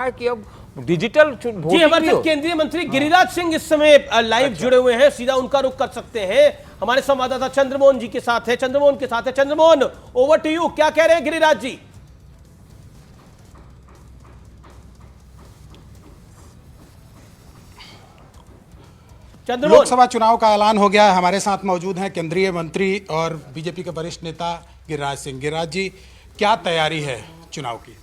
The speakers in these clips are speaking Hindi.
है कि अब डिजिटल जी, हमारे साथ केंद्रीय मंत्री गिरिराज सिंह इस समय लाइव जुड़े हुए हैं, सीधा उनका रुख कर सकते हैं। हमारे संवाददाता चंद्रमोहन जी के साथ है, चंद्रमोहन ओवर टू यू, क्या कह रहे हैं गिरिराज जी? लोकसभा चुनाव का ऐलान हो गया है। हमारे साथ मौजूद हैं केंद्रीय मंत्री और बीजेपी के वरिष्ठ नेता गिरिराज सिंह। गिरिराज जी, क्या तैयारी है चुनाव की?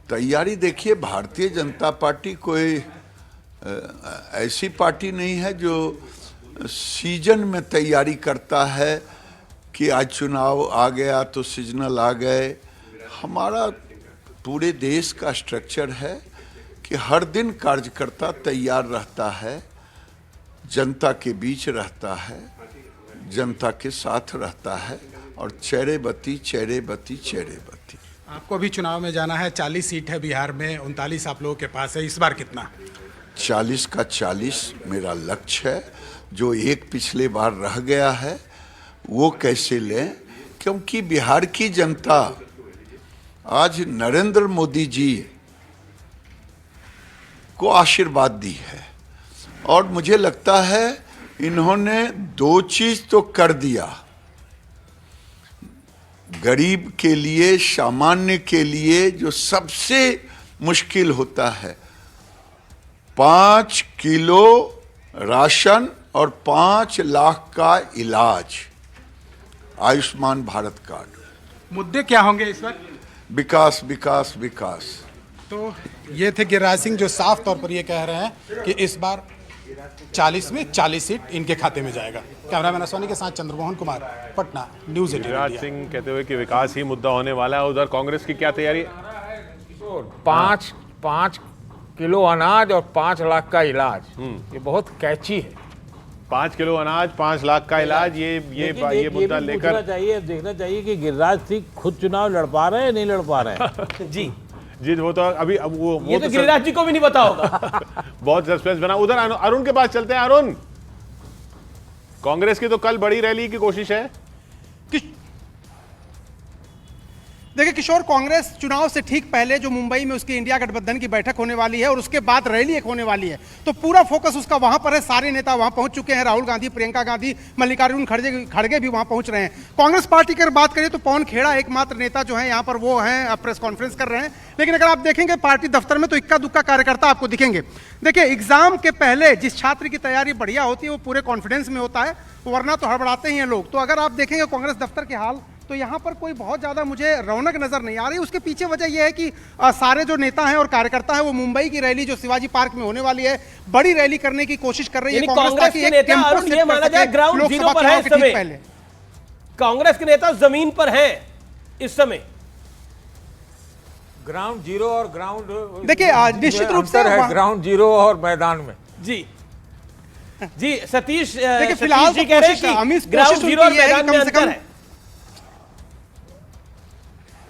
तैयारी देखिए, भारतीय जनता पार्टी कोई ऐसी पार्टी नहीं है जो सीजन में तैयारी करता है कि आज चुनाव आ गया तो सीजनल आ गए। हमारा पूरे देश का स्ट्रक्चर है कि हर दिन कार्यकर्ता तैयार रहता है, जनता के बीच रहता है, जनता के साथ रहता है और चेहरे बत्ती चेहरे बत्ती चेहरे बत्ती। आपको भी चुनाव में जाना है, 40 सीट है बिहार में, 39 आप लोगों के पास है। इस बार कितना? 40 का 40 मेरा लक्ष्य है। जो एक पिछले बार रह गया है वो कैसे लें, क्योंकि बिहार की जनता आज नरेंद्र मोदी जी को आशीर्वाद दी है और मुझे लगता है इन्होंने दो चीज तो कर दिया। गरीब के लिए, सामान्य के लिए जो सबसे मुश्किल होता है, 5 किलो राशन और 5 लाख का इलाज, आयुष्मान भारत कार्ड। मुद्दे क्या होंगे इस वक्त? विकास विकास विकास। तो ये थे गिरिराज सिंह जो साफ तौर पर ये कह रहे हैं कि इस बार 40 में 40 सीट इनके खाते में जाएगा। कैमरामैन असवानी के साथ चंद्रमोहन कुमार, पटना, न्यूज़ 18 गिरिराज सिंह कहते हुए कि विकास ही मुद्दा होने वाला है। उधर कांग्रेस की क्या तैयारी है? 5 किलो अनाज और 5 लाख का इलाज, ये बहुत कैची है। 5 किलो अनाज, 5 लाख का इलाज, ये मुद्दा लेकर देखना चाहिए कि गिरिराज सिंह खुद चुनाव लड़ पा रहे हैं, नहीं लड़ पा रहे हैं। जी वो तो अभी अब वो तो गिरिराज जी को भी नहीं पता होगा। बहुत सस्पेंस बना। उधर अरुण के पास चलते हैं। अरुण, कांग्रेस की तो कल बड़ी रैली की कोशिश है। देखिए किशोर, कांग्रेस चुनाव से ठीक पहले जो मुंबई में उसकी इंडिया गठबंधन की बैठक होने वाली है और उसके बाद रैली एक होने वाली है, तो पूरा फोकस उसका वहां पर है। सारे नेता वहां पहुंच चुके हैं, राहुल गांधी, प्रियंका गांधी, मल्लिकार्जुन खड़गे भी वहां पहुंच रहे हैं। कांग्रेस पार्टी की बात करें तो पवन खेड़ा एकमात्र नेता जो है यहाँ पर वो हैं, प्रेस कॉन्फ्रेंस कर रहे हैं। लेकिन अगर आप देखेंगे पार्टी दफ्तर में तो इक्का दुक्का कार्यकर्ता आपको दिखेंगे। देखिए, एग्जाम के पहले जिस छात्र की तैयारी बढ़िया होती है वो पूरे कॉन्फिडेंस में होता है, वरना तो हड़बड़ाते ही हैं लोग। तो अगर आप देखेंगे कांग्रेस दफ्तर के हाल, तो यहाँ पर कोई बहुत ज्यादा मुझे रौनक नजर नहीं आ रही। उसके पीछे वजह यह है कि सारे जो नेता हैं और कार्यकर्ता हैं वो मुंबई की रैली जो शिवाजी पार्क में होने वाली है, बड़ी रैली करने की कोशिश कर रही है कांग्रेस के नेता। ये माना जाए ग्राउंड जीरो पर है इस समय, कांग्रेस के नेता जमीन पर हैं इस समय। ग्राउंड जीरो और ग्राउंड, देखिए निश्चित रूप से ग्राउंड जीरो और मैदान में। जी सतीश, देखिए फिलहाल जी कह रहे हैं कि ग्राउंड जीरो और मैदान में अंतर है।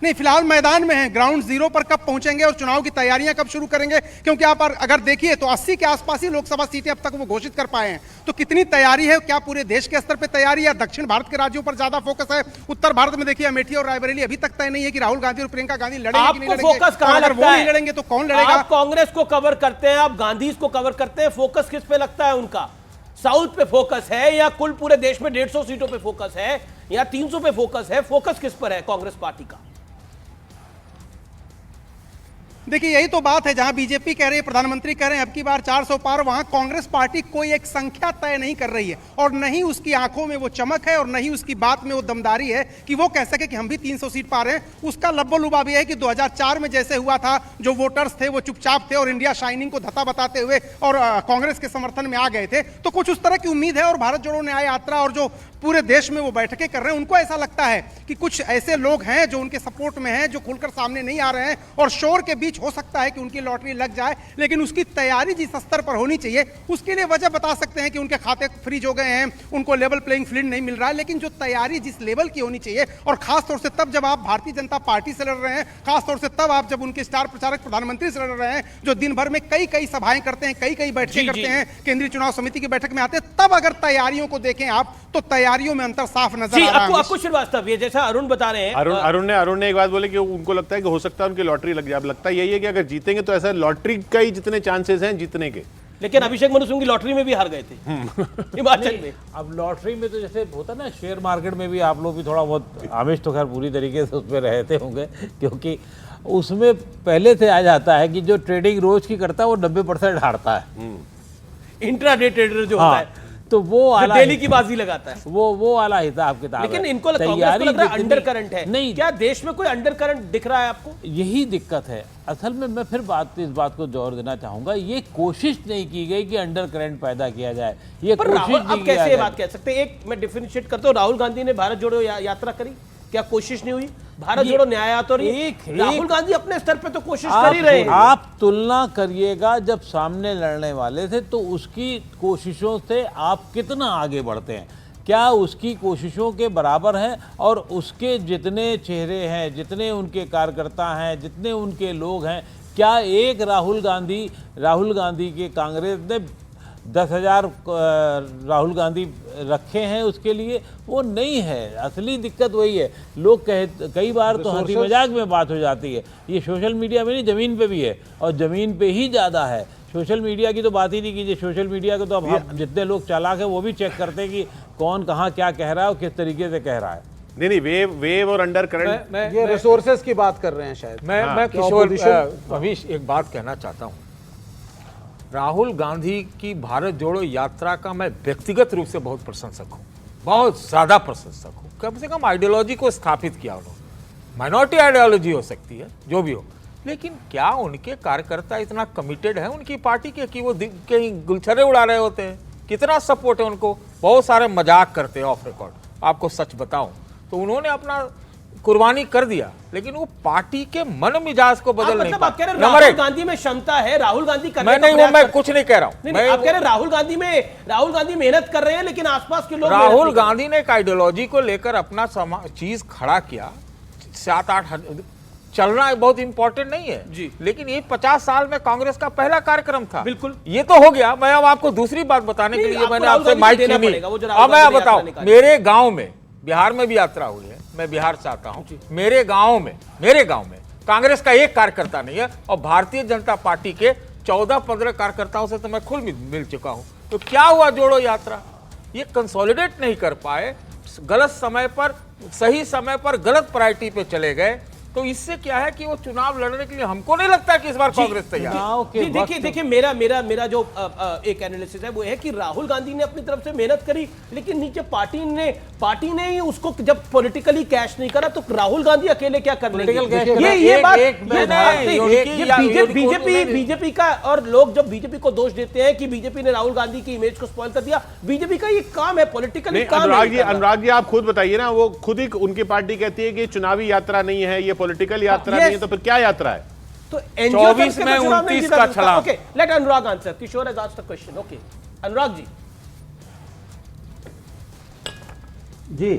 नहीं, फिलहाल मैदान में है। ग्राउंड जीरो पर कब पहुंचेंगे और चुनाव की तैयारियां कब शुरू करेंगे, क्योंकि आप अगर देखिए तो 80 के आसपास ही लोकसभा सीटें अब तक वो घोषित कर पाए हैं। तो कितनी तैयारी है, क्या पूरे देश के स्तर पे तैयारी है, दक्षिण भारत के राज्यों पर ज्यादा फोकस है? उत्तर भारत में देखिए अमेठी और रायबरेली अभी तक तय नहीं है कि राहुल गांधी और प्रियंका गांधी लड़ेंगे कि नहीं लड़ेंगे। फोकस कहां अगर वो नहीं लड़ेंगे तो कौन लड़ेगा? आप कांग्रेस को कवर करते हैं, आप गांधी को कवर करते हैं, फोकस किस पे लगता है उनका? साउथ पे फोकस है या कुल पूरे देश में 150 सीटों पे फोकस है या 300 पे फोकस है? फोकस किस पर है कांग्रेस पार्टी का? देखिए यही तो बात है, जहां बीजेपी कह रही है, प्रधानमंत्री कह रहे हैं अब की बार 400 पार, वहां कांग्रेस पार्टी कोई एक संख्या तय नहीं कर रही है और नहीं उसकी आंखों में वो चमक है और नहीं उसकी बात में वो दमदारी है कि वो कह सके कि हम भी 300 सीट पा रहे हैं। उसका लब्बो-लुबाब ये है कि 2004 में जैसे हुआ था, जो वोटर्स थे वो चुपचाप थे और इंडिया शाइनिंग को धत्ता बताते हुए और कांग्रेस के समर्थन में आ गए थे। तो कुछ उस तरह की उम्मीद है और भारत जोड़ो न्याय यात्रा और जो पूरे देश में वो बैठकें कर रहे हैं, उनको ऐसा लगता है कि कुछ ऐसे लोग हैं जो उनके सपोर्ट में हैं, जो खुलकर सामने नहीं आ रहे हैं और शोर के बीच हो सकता है कि उनकी लॉटरी लग जाए। लेकिन उसकी तैयारी जिस स्तर पर होनी चाहिए, उसके लिए वजह बता सकते हैं कि उनके खाते फ्रीज हो गए हैं, उनको लेवल प्लेइंग फील्ड नहीं मिल रहा है। लेकिन जो तैयारी जिस लेवल की होनी चाहिए, और खासतौर से तब जब आप भारतीय जनता पार्टी से लड़ रहे हैं, खासतौर से तब आप जब उनके स्टार प्रचारक प्रधानमंत्री से लड़ रहे हैं, जो दिन भर में कई सभाएं करते हैं, कई बैठकें करते हैं, केंद्रीय चुनाव समिति की बैठक में आते हैं, तब अगर तैयारियों को देखें आप तो तैयारियों में अंतर साफ नजर आ रहा है। श्रीवास्तव, ये जैसा अरुण बता रहे हैं, अरुण ने एक बात बोले कि उनको लगता है कि हो सकता है उनकी लॉटरी लग जाए। अब लगता है यही है कि अगर जीतेंगे तो ऐसा लॉटरी का ही जितने चांसेस हैं जीतने के। लेकिन अभिषेक मनु सिंह की लॉटरी में भी हार गए थे हिमाचल में। अब लॉटरी में तो जैसे होता ना, शेयर मार्केट में भी आप लोग भी थोड़ा बहुत, आमिश तो खैर पूरी तरीके से उसमें रहते होंगे, क्योंकि उसमें पहले से आ जाता है कि जो ट्रेडिंग रोज की करता है वो 90% हारता है। इंट्राडे ट्रेडर जो होता है, तो वो आला डेली की बाजी लगाता है, वो वाला हिसाब किताब है। लेकिन इनको कांग्रेस को लग रहा है अंडर करंट है। नहीं, क्या देश में कोई अंडर करंट दिख रहा है आपको? यही दिक्कत है असल में। मैं फिर इस बात को जोर देना चाहूंगा, ये कोशिश नहीं की गई कि अंडर करंट पैदा किया जाए। ये पर कोशिश राहुल, नहीं अब किया कैसे ये जाए। बात कह सकते हैं? एक मैं डिफरेंशिएट करता हूं, राहुल गांधी ने भारत जोड़ो यात्रा करी, क्या कोशिश नहीं हुई? भारत जोड़ो न्याय यात्रा, राहुल गांधी अपने स्तर पे तो कोशिश कर ही रहे हैं। आप तुलना करिएगा जब सामने लड़ने वाले थे तो उसकी कोशिशों से आप कितना आगे बढ़ते हैं, क्या उसकी कोशिशों के बराबर है? और उसके जितने चेहरे हैं, जितने उनके कार्यकर्ता हैं, जितने उनके लोग हैं, क्या एक राहुल गांधी के कांग्रेस ने 10,000 राहुल गांधी रखे हैं उसके लिए? वो नहीं है। असली दिक्कत वही है। लोग कई बार तो हंसी मजाक में बात हो जाती है, ये सोशल मीडिया में नहीं, ज़मीन पे भी है, और ज़मीन पे ही ज़्यादा है। सोशल मीडिया की तो बात ही नहीं कीजिए। सोशल मीडिया को तो अब हम जितने लोग चालाक हैं वो भी चेक करते हैं कि कौन कहाँ क्या कह रहा है और किस तरीके से कह रहा है। नहीं, वेव और अंडर करंट, ये रिसोर्सेज की बात कर रहे हैं शायद। मैं किशोर अमीश एक बात कहना चाहता हूँ। राहुल गांधी की भारत जोड़ो यात्रा का मैं व्यक्तिगत रूप से बहुत प्रशंसक हूँ, बहुत ज़्यादा प्रशंसक हूँ। कम से कम आइडियोलॉजी को स्थापित किया उन्होंने। माइनॉरिटी आइडियोलॉजी हो सकती है, जो भी हो, लेकिन क्या उनके कार्यकर्ता इतना कमिटेड है उनकी पार्टी के कि वो कहीं गुलछरे उड़ा रहे होते हैं? कितना सपोर्ट है उनको? बहुत सारे मजाक करते हैं ऑफ रिकॉर्ड। आपको सच बताऊं तो उन्होंने अपना कुर्बानी कर दिया, लेकिन वो पार्टी के मन मिजाज को बदल नहीं मतलब आप कह रहे पाया। राहुल गांधी में क्षमता है, राहुल गांधी करने मैं का नहीं, प्रयास मैं कर- कुछ नहीं कह रहा हूं। नहीं, आप कह रहे राहुल गांधी मेहनत कर रहे हैं, लेकिन आसपास के लोग राहुल गांधी ने एक आइडियोलॉजी को लेकर अपना चीज खड़ा किया। 7-8 चलना बहुत इंपॉर्टेंट नहीं है जी, लेकिन ये 50 साल में कांग्रेस का पहला कार्यक्रम था। बिल्कुल, ये तो हो गया। मैं अब आपको दूसरी बात बताने के लिए मैंने आपसे माइक छीनी। अब मैं बताऊं, मेरे गांव में, बिहार में भी यात्रा हुई है, मैं बिहार से आता हूं, मेरे गांव में कांग्रेस का एक कार्यकर्ता नहीं है, और भारतीय जनता पार्टी के 14-15 कार्यकर्ताओं से तो मैं खुद मिल चुका हूं। तो क्या हुआ जोड़ो यात्रा? ये कंसोलिडेट नहीं कर पाए, गलत समय पर, सही समय पर गलत प्रायोरिटी पे चले गए। तो इससे क्या है कि वो चुनाव लड़ने के लिए हमको नहीं लगता कि इस बार कांग्रेस तैयार है। देखिए मेरा जो एक एनालिसिस है वो है कि राहुल गांधी ने अपनी तरफ से मेहनत करी, लेकिन नीचे पार्टी ने ही उसको जब पॉलिटिकली कैश नहीं करा, तो राहुल गांधी अकेले क्या कर लेंगे? बीजेपी का, और लोग जब बीजेपी को दोष देते हैं कि बीजेपी ने राहुल गांधी की इमेज को स्पॉइल कर दिया, बीजेपी का ये काम है, पॉलिटिकली काम है। अनुराग जी आप खुद बताइए ना, वो खुद ही उनकी पार्टी कहती है कि चुनावी यात्रा नहीं है, ये पॉलिटिकल यात्रा नहीं है, तो फिर क्या यात्रा है? तो 24 में 29 का छलांग। Okay, let Anurag answer. Kishore has asked the question. Okay, Anurag ji. जी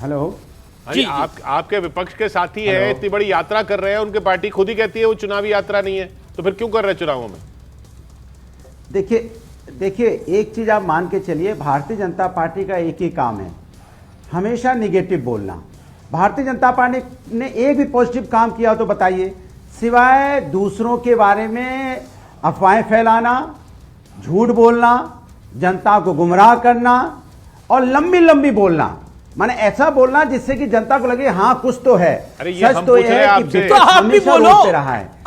हेलो जी, आपके विपक्ष के साथी है, इतनी बड़ी यात्रा कर रहे हैं, उनकी पार्टी खुद ही कहती है वो चुनावी यात्रा नहीं है, तो फिर क्यों कर रहे हैं चुनावों में? देखिए एक चीज आप मान के चलिए, भारतीय जनता पार्टी का एक ही काम है, हमेशा निगेटिव बोलना। भारतीय जनता पार्टी ने एक भी पॉजिटिव काम किया हो तो बताइए, सिवाय दूसरों के बारे में अफवाहें फैलाना, झूठ बोलना, जनता को गुमराह करना और लंबी लंबी बोलना, माने ऐसा बोलना जिससे कि जनता को लगे हाँ कुछ तो है। अरे ये सच तो यह है कि तो आप भी बोलो,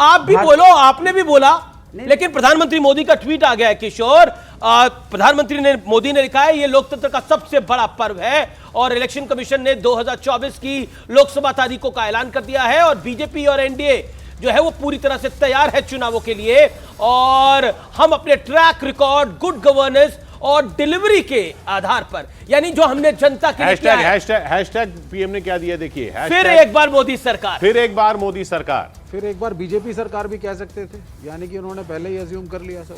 आप भी बोलो, आपने भी बोला, लेकिन प्रधानमंत्री मोदी का ट्वीट आ गया है किशोर। प्रधानमंत्री मोदी ने लिखा है ये लोकतंत्र का सबसे बड़ा पर्व है, और इलेक्शन कमीशन ने 2024 की लोकसभा तारीखों का ऐलान कर दिया है, और बीजेपी और एनडीए जो है वो पूरी तरह से तैयार है चुनावों के लिए, और हम अपने ट्रैक रिकॉर्ड, गुड गवर्नेंस और डिलीवरी के आधार पर, यानी जो हमने जनता के लिए किया है। हैशटैग पीएम ने क्या दिया देखिए, फिर एक बार मोदी सरकार, फिर एक बार मोदी सरकार, फिर एक बार बीजेपी सरकार भी कह सकते थे, यानी कि उन्होंने पहले ही अज्यूम कर लिया सब।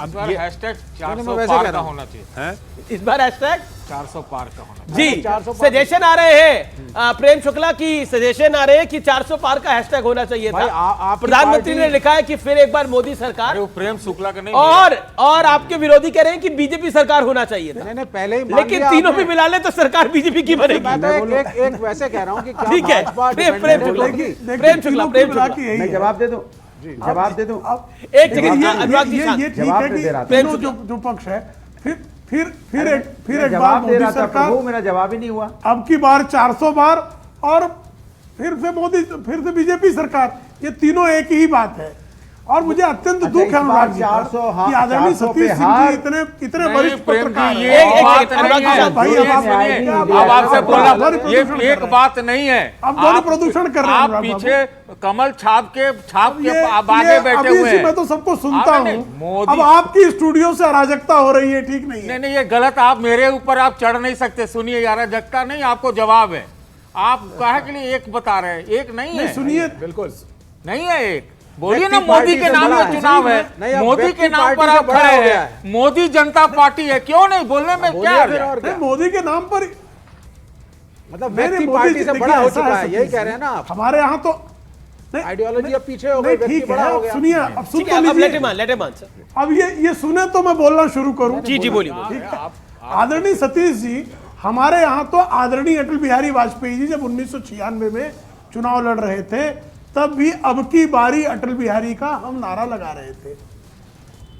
इस बार हैशटैग 400 वैसे पार कह का रहा हूं। होना चाहिए। हैं? इस बार हैशटैग 400 पार का होना चाहिए। जी 400 पार। सजेशन आ रहे हैं प्रेम शुक्ला की सजेशन आ रहे हैं कि 400 पार का हैशटैग होना चाहिए भाई, था। आपकी प्रधानमंत्री पार्टी- ने लिखा है कि फिर एक बार मोदी सरकार, अरे वो प्रेम शुक्ला का नहीं और आपके विरोधी कह रहे हैं कि बीजेपी सरकार होना चाहिए था। नहीं पहले ही मान लेकिन लिया तीनों आपने। भी मिला ले तो सरकार बीजेपी की बनेगी। मैं तो एक वैसे कह रहा हूं कि क्या ठीक है, भाजपा प्रेम डिपेंडेंट शुक्ला, होगी? प्रेम शुक्ला, प्रेम शुक्ला। मैं जवाब दे दूं जवाब दे दूं एक सेकंड, अनुराग जी शांत। ये ठीक जवाब है दे कि दे रहा था। प्रेम जो पक्ष है फिर मैं एक बार जवाब दे मोदी रहा था सरकार, प्रभु, मेरा जवाब ही नहीं हुआ। अब की बार 400 बार और फिर से बीजेपी सरकार, ये तीनों एक ही बात है। और मुझे अत्यंत अच्छा, दुख इस है बार अनुराग जी 400 पर हाँ, कि आदरणीय 400 सतीश पे सिंह हार। जी इतने नहीं, वरिष्ठ प्रेम पत्रकार जी, हैं। ये एक बात अनुराग जी नहीं है। साहब, भाई, अब आप- सुनिए, अब अब आपसे आप बोला ध्वनि प्रदूषण ये कर एक रहे हैं। बात नहीं है। आप ध्वनि प्रदूषण कर रहे हैं, आप अनुराग पीछे कमल छाप के ये आगे बैठे अभी हुए इसी हैं। मैं तो सबको सुनता आपने हूँ। मोदी- अब आपकी स्टूडियो से अराजकता हो रही है, ठीक नहीं है। नहीं ये गलत, आप मेरे ऊपर आप चढ़ नहीं सकते। सुनिए यार, जगता नहीं, आपको जवाब है। आप कहे के लिए एक बता रहे हैं, एक नहीं है। सुनिए, बिल्कुल नहीं है एक। बोलिए ना, व्यक्ति मोदी पार्टी के से नाम बड़ा में है। चुनाव है, नहीं, अब मोदी व्यक्ति के नाम पर पार्टी से आप बड़ा खड़े हो गया हैं। है। मोदी जनता पार्टी है, क्यों नहीं बोलने में क्या बोलिए आ फिर गया? और क्या? नहीं, मोदी के नाम पर मतलब नहीं, व्यक्ति मोदी पार्टी जी, से देखिए, बड़ा हो ऐसा चुका है है, यही सतीश कह रहे हैं ना आप? हमारे यहाँ तो नहीं, आइडियोलॉजी अब पीछे हो गई, नहीं, व्यक्ति ठीक है, बड़ा हो अब गया। सुनिए, अब सुन ठीक तो है, अब लीजिए। लेट मान सर। अब ये सुने तो मैं बोलना शुरू करूं। जी बोलिए। ठीक है। आदरणीय सतीश जी, हमारे यहाँ तो आदरणीय अटल बिहारी वाजपेयी जी जब 1996 में चुनाव लड़ रहे थे, तब भी अब की बारी अटल बिहारी का हम नारा लगा रहे थे।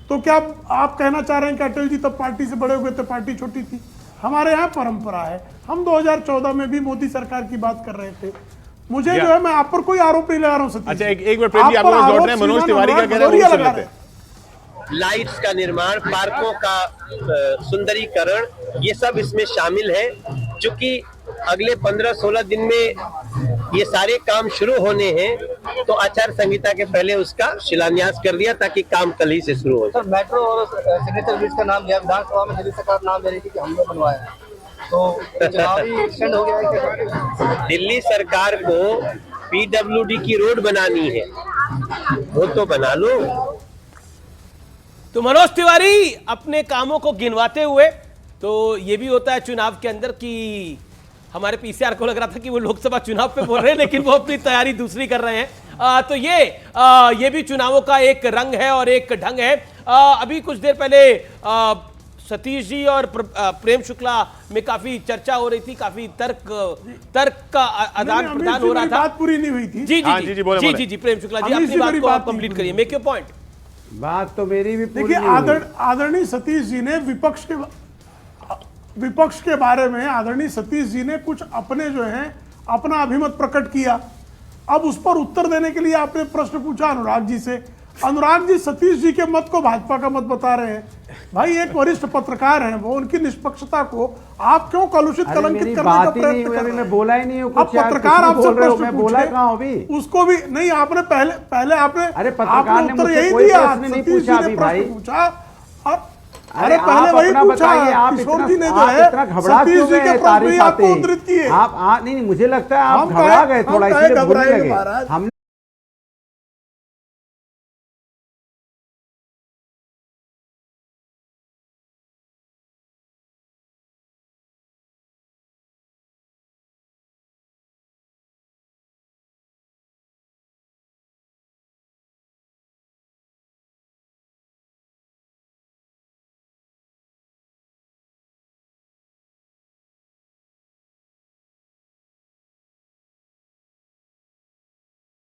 तो क्या आप कहना चाह रहे हैं कि अटल जी तब पार्टी से बड़े हुए थे, पार्टी छोटी थी? हमारे यहाँ परंपरा है। हम 2014 में भी मोदी सरकार की बात कर रहे थे। मुझे जो है, मैं आप पर कोई आरोप नहीं लगा रहा हूँ सतीश अच्छा, जी। एक मिनट प्रेम जी, आप पर लोग लौट आरोप रहे हैं। मनोज श्रीमान तिवारी क्या अनुराग कह रहे हैं, वो भदौरिया सुन लगा लेते रहे हैं। हैं। लाइट्स का निर्माण, पार्कों का सुंदरीकरण, ये सब इसमें शामिल है। चूंकि अगले 15-16 दिन में ये सारे काम शुरू होने हैं, तो आचार संहिता के पहले उसका शिलान्यास कर दिया ताकि काम कल ही से शुरू हो जाए। सर, मेट्रो और सिग्नेचर ब्रिज का नाम लिया, विधानसभा में दिल्ली सरकार नाम ले रही थी कि हमने बनवाया है, तो चुनावी एक्सटेंड हो गया है क्या? दिल्ली सरकार को पीडब्ल्यूडी की रोड बनानी है, वो तो बना लो। तो मनोज तिवारी अपने कामों को गिनवाते हुए, तो ये भी होता है चुनाव के अंदर कि हमारे पीसीआर को लग रहा था कि वो लोकसभा चुनाव पे बोल रहे हैं, लेकिन वो अपनी तैयारी दूसरी कर रहे हैं। तो ये भी चुनावों का एक रंग है और एक ढंग है। अभी कुछ देर पहले सतीश जी और प्रेम शुक्ला में काफी चर्चा हो रही थी, काफी तर्क का आदान अमीर प्रदान जी, हो रहा मेरी था। बात पूरी नहीं हुई थी। जी हाँ, जी, बोले। जी प्रेम शुक्ला जी, अमीर अपनी जी, बात मेरी को बात आप कंप्लीट नहीं करिए, मेक योर पॉइंट। बात तो मेरी भी पूरी देखिए, नहीं हुई। आदरणीय सतीश जी ने विपक्ष के बारे में आदरणीय सतीश जी ने कुछ अपने जो है अपना अभिमत प्रकट किया। अब उस पर उत्तर देने के लिए आपने प्रश्न पूछा अनुराग जी से। अनुराग जी सतीश जी के मत को भाजपा का मत बता रहे हैं। भाई, एक वरिष्ठ पत्रकार हैं वो, उनकी निष्पक्षता को आप क्यों कलुषित अरे कलंकित मेरी करने का बात ही नहीं प्रयत्न हुई, कर अभी रहे मैं हैं? बोला ही नहीं हूँ अब कुछ यार, पत्रकार कुछ भी आपसे बोल रहे हो, प्रश्न मैं बोला पूछे, कहाँ हूँ अभी? उसको भी नहीं, आपने पहले आपने अरे पत्रकार ने उत्तर मुझसे यही कोई दिया। प्रश्न नहीं सतीश पूछा जी ने अभी प्रश्न भाई। पूछा और अरे पहले आप वही अपना पूछा, बताइए, आप किशोर इतना जी ने जो आप है इतना घबरा सतीश क्यों जी के गए प्रश्न तारीफ भी आते आपको उद्धृत किए। आप नहीं, मुझे लगता है आप हम घबरा गए, हम थोड़ा काहे इसलिए भूल घबराएंगे गए। महाराज? हम